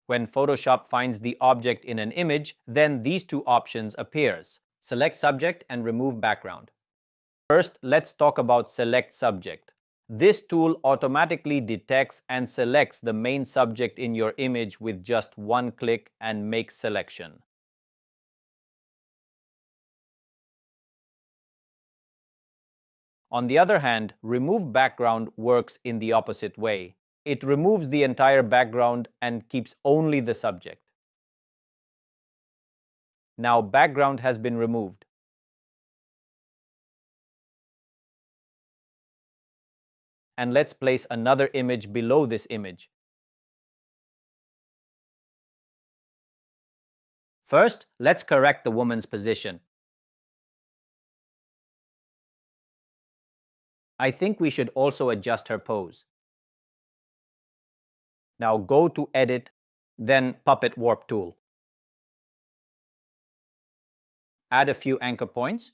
When Photoshop finds the object in an image, then these two options appears. Select subject and remove background. First, let's talk about select subject. This tool automatically detects and selects the main subject in your image with just one click and makes selection. On the other hand, remove background works in the opposite way. It removes the entire background and keeps only the subject. Now background has been removed. And let's place another image below this image. First, let's correct the woman's position. I think we should also adjust her pose. Now go to Edit, then Puppet Warp tool. Add a few anchor points.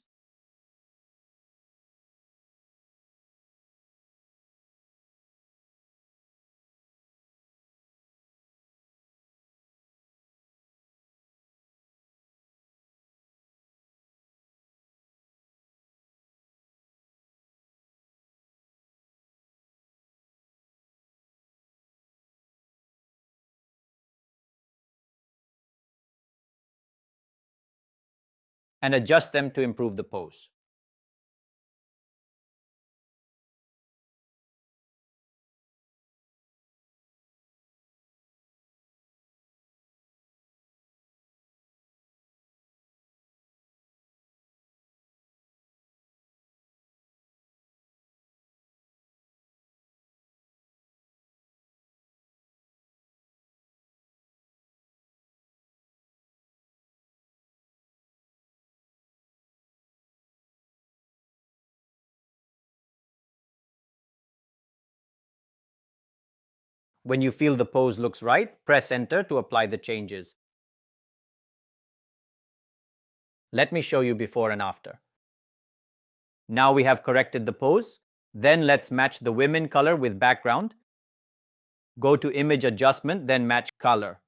And adjust them to improve the pose. When you feel the pose looks right, press Enter to apply the changes. Let me show you before and after. Now we have corrected the pose. Then let's match the women color with background. Go to Image Adjustment, then Match Color.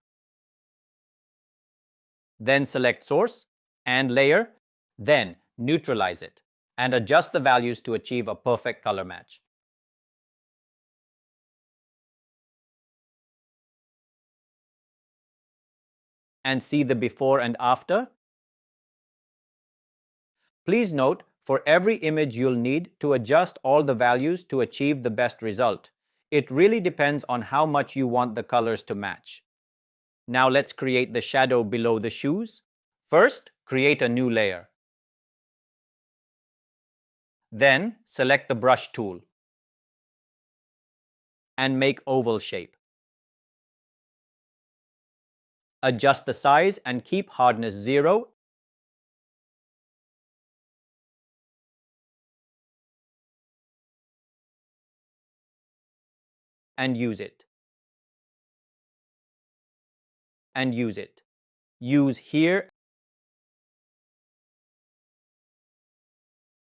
Then select Source and Layer, then neutralize it and adjust the values to achieve a perfect color match. And see the before and after. Please note, for every image you'll need to adjust all the values to achieve the best result. It really depends on how much you want the colors to match. Now let's create the shadow below the shoes. First, create a new layer. Then, select the brush tool and make oval shape. Adjust the size and keep hardness 0. And use it. And use it. Use here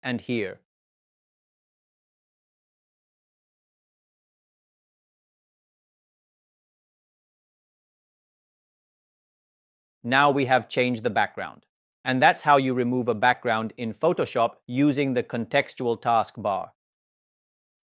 and here. Now we have changed the background. And that's how you remove a background in Photoshop using the contextual taskbar.